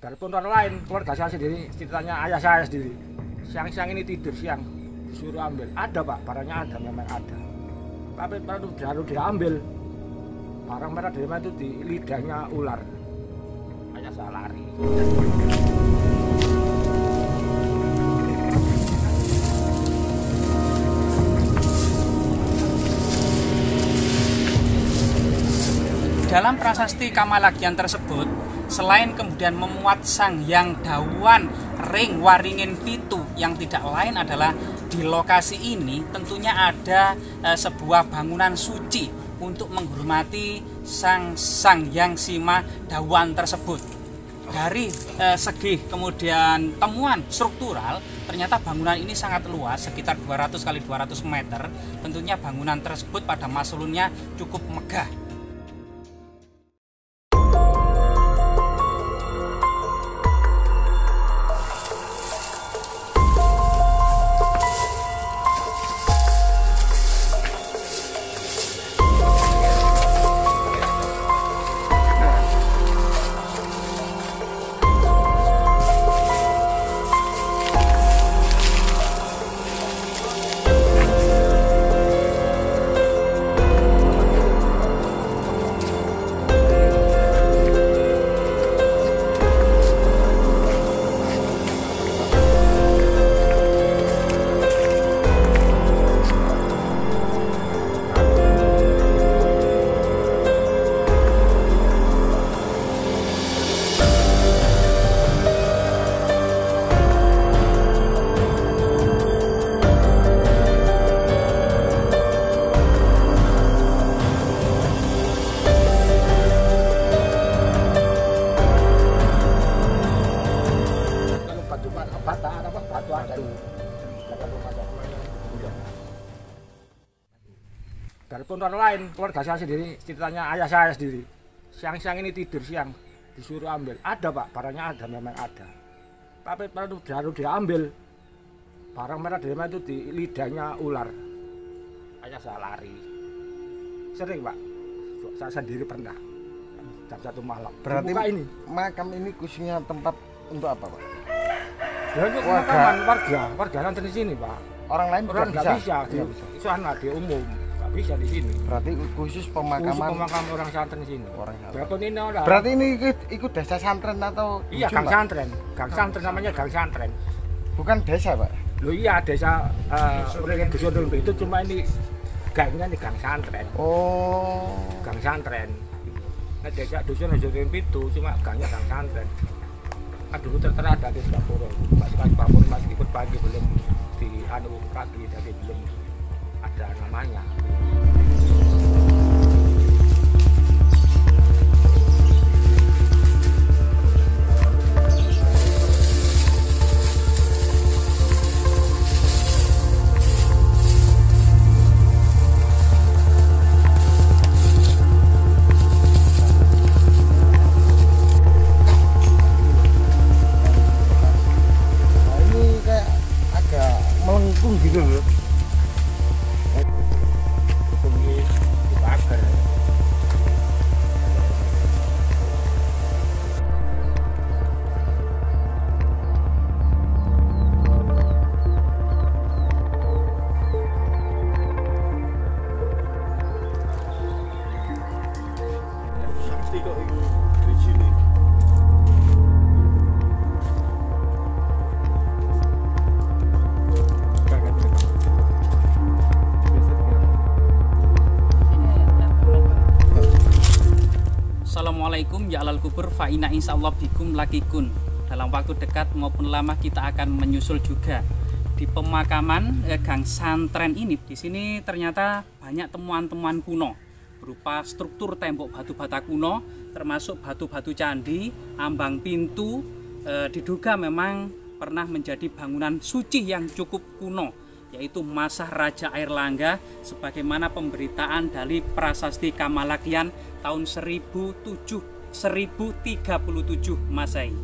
Dari ponton lain, keluarga saya sendiri, ceritanya ayah saya sendiri. Siang-siang ini tidur siang, disuruh ambil. Ada Pak, barangnya ada, memang ada. Tapi baru diambil. Barang merah dari mana itu di lidahnya ular. Ayah saya lari. Dalam prasasti Kamalagian tersebut, selain kemudian memuat Sang Hyang Dawan Ring Waringin Pitu, yang tidak lain adalah di lokasi ini tentunya ada sebuah bangunan suci untuk menghormati Sang Hyang Sima Dawan tersebut. Dari segi kemudian temuan struktural, ternyata bangunan ini sangat luas, sekitar 200 x 200 meter. Tentunya bangunan tersebut pada masa lalunya cukup megah. Dari ponton lain, keluarga saya sendiri, ceritanya ayah saya sendiri. Siang-siang ini tidur siang, disuruh ambil. Ada Pak, barangnya ada, memang ada. Tapi baru diambil. Barang merah dari mana itu di lidahnya ular. Ayah saya lari. Sering Pak, saya sendiri pernah. Jam 1 malam. Berarti ini makam ini khususnya tempat untuk apa Pak? Ya untuk pemakaman warga santri di sini Pak. Orang lain orang nggak bisa. Di sana di umum. Bisa di sini. Berarti khusus pemakaman orang santren di sini. Ini orang. Berarti ini ikut desa santren atau iya gang santren. Gang santren namanya gang santren. Bukan desa Pak. Loh iya desa Waringin Dusun itu cuma ini gangnya di gang santren. Oh. Gang santren. Nah desa Dusun itu cuma gangnya gang santren. Aduh tertera ada di Singapura. Masih ikut pagi belum di pagi jadi belum ada namanya. Nah, ini kayak agak melengkung gitu loh. Assalamualaikum ya alal kubur fa inna insyaallah bikum lakikun. Dalam waktu dekat maupun lama kita akan menyusul juga di pemakaman gang santren ini. Di sini ternyata banyak temuan-temuan kuno berupa struktur tembok batu bata kuno, termasuk batu-batu candi, ambang pintu. Diduga memang pernah menjadi bangunan suci yang cukup kuno, yaitu masa Raja Airlangga, sebagaimana pemberitaan dari prasasti Kamalagian tahun 1037 Masehi.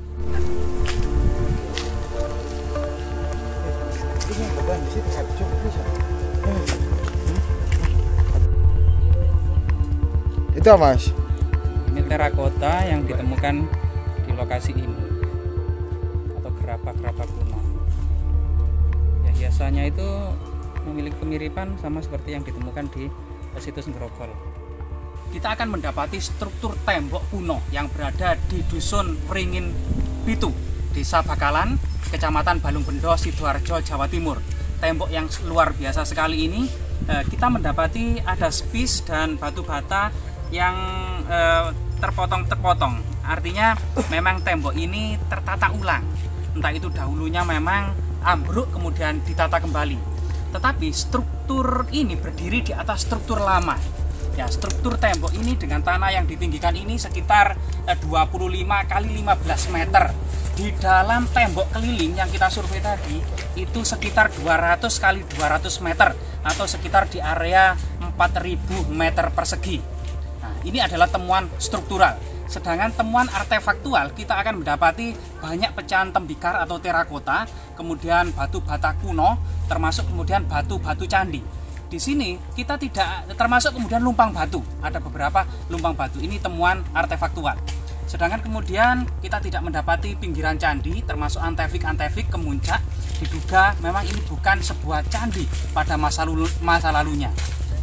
Itu Mas? Ini terakota yang ditemukan di lokasi ini. gerabak-gerabak kuno. Ya, biasanya itu memiliki kemiripan sama seperti yang ditemukan di situs Grogol. Kita akan mendapati struktur tembok kuno yang berada di Dusun Wringin Pitu, Desa Bakalan, Kecamatan Balungbendo, Sidoarjo, Jawa Timur. Tembok yang luar biasa sekali ini, kita mendapati ada spis dan batu bata yang terpotong-terpotong. Artinya memang tembok ini tertata ulang. Entah itu dahulunya memang ambruk kemudian ditata kembali. Tetapi struktur ini berdiri di atas struktur lama. Ya, struktur tembok ini dengan tanah yang ditinggikan ini sekitar 25 kali 15 meter. Di dalam tembok keliling yang kita survei tadi itu sekitar 200 kali 200 meter atau sekitar di area 4000 meter persegi. Nah, ini adalah temuan struktural. Sedangkan temuan artefaktual kita akan mendapati banyak pecahan tembikar atau terakota, kemudian batu bata kuno, termasuk kemudian batu-batu candi. Di sini kita tidak termasuk kemudian lumpang batu. Ada beberapa lumpang batu. Ini temuan artefaktual. Sedangkan kemudian kita tidak mendapati pinggiran candi, termasuk antefik-antefik kemuncak. Diduga memang ini bukan sebuah candi pada masa lalunya.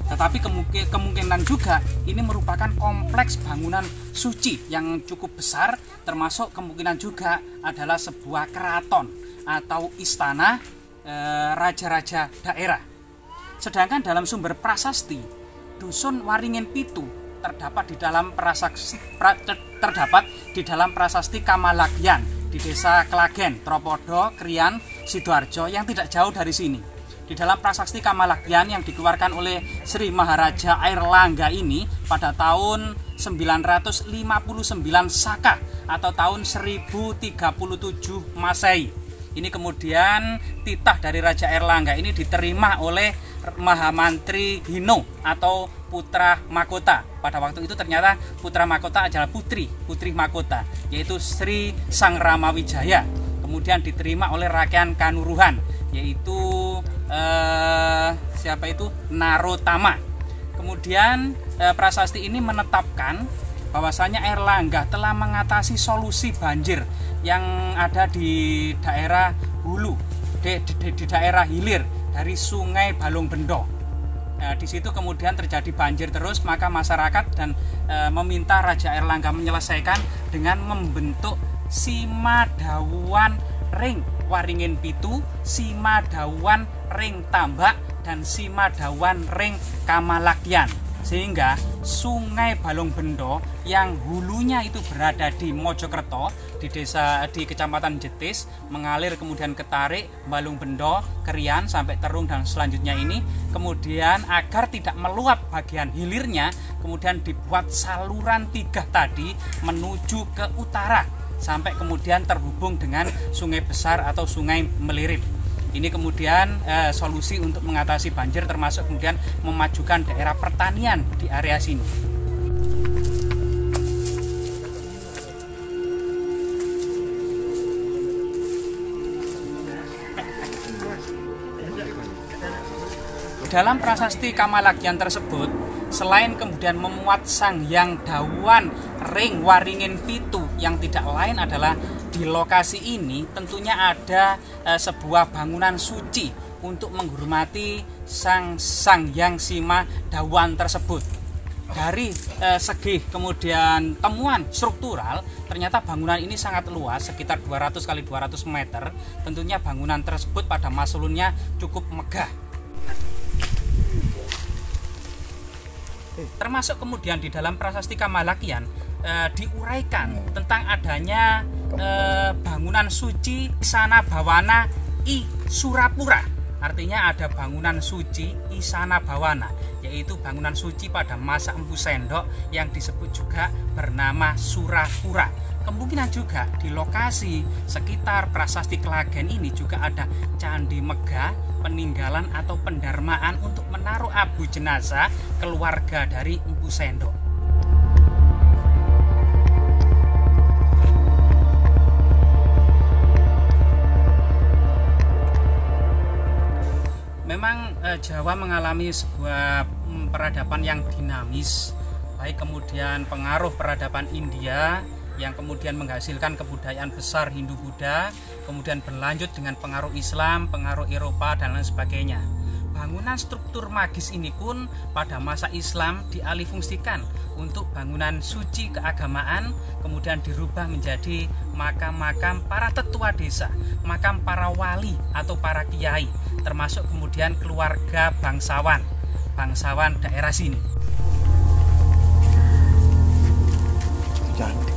Tetapi kemungkinan juga ini merupakan kompleks bangunan suci yang cukup besar, termasuk kemungkinan juga adalah sebuah keraton atau istana raja-raja daerah. Sedangkan dalam sumber prasasti, Dusun Waringin Pitu terdapat di dalam prasasti Kamalagyan di Desa Klagen, Tropodo, Krian, Sidoarjo yang tidak jauh dari sini. Di dalam prasasti Kamalagyan yang dikeluarkan oleh Sri Maharaja Airlangga ini pada tahun 959 Saka atau tahun 1037 Masehi. Ini kemudian titah dari Raja Airlangga ini diterima oleh Mahamantri Hino atau putra mahkota. Pada waktu itu ternyata putra mahkota adalah putri mahkota, yaitu Sri Sang Ramawijaya. Kemudian diterima oleh Rakyat Kanuruhan, yaitu Narotama. Kemudian prasasti ini menetapkan bahwasanya Airlangga telah mengatasi solusi banjir yang ada di daerah hulu, di daerah hilir dari Sungai Balungbendo. Nah, di situ kemudian terjadi banjir terus, maka masyarakat dan meminta Raja Airlangga menyelesaikan dengan membentuk Simadawan Ring Waringin Pitu, Simadawan Ring Tambak, dan Simadawan Ring Kamalagyan. Sehingga Sungai Balungbendo yang hulunya itu berada di Mojokerto, di Kecamatan Jetis, mengalir kemudian ke Tarik, Balungbendo, Krian sampai Terung dan selanjutnya ini, kemudian agar tidak meluap bagian hilirnya, kemudian dibuat saluran 3 tadi menuju ke utara sampai kemudian terhubung dengan sungai besar atau sungai Melirip. Ini kemudian solusi untuk mengatasi banjir, termasuk kemudian memajukan daerah pertanian di area sini. Dalam prasasti Kamalagyan tersebut, selain kemudian memuat Sang Hyang Dawan Ring Waringin Pitu, yang tidak lain adalah di lokasi ini tentunya ada sebuah bangunan suci untuk menghormati Sang Hyang Sima Dawan tersebut. Dari segi kemudian temuan struktural, ternyata bangunan ini sangat luas, sekitar 200 kali 200 meter. Tentunya bangunan tersebut pada masa lalunya cukup megah. Termasuk kemudian di dalam prasasti Kamalagyan diuraikan tentang adanya bangunan suci Isana Bawana I Surapura. Artinya ada bangunan suci Isana Bawana, yaitu bangunan suci pada masa Empu Sendok yang disebut juga bernama Surapura. Kemungkinan juga di lokasi sekitar prasasti Klagen ini juga ada Candi Megah, peninggalan atau pendarmaan untuk menaruh abu jenazah keluarga dari Empu Sendok. Memang Jawa mengalami sebuah peradaban yang dinamis, baik kemudian pengaruh peradaban India, yang kemudian menghasilkan kebudayaan besar Hindu-Buddha, kemudian berlanjut dengan pengaruh Islam, pengaruh Eropa, dan lain sebagainya. Bangunan struktur magis ini pun pada masa Islam dialihfungsikan untuk bangunan suci keagamaan, kemudian dirubah menjadi makam-makam para tetua desa, makam para wali atau para kiai, termasuk kemudian keluarga bangsawan daerah sini. Jangan.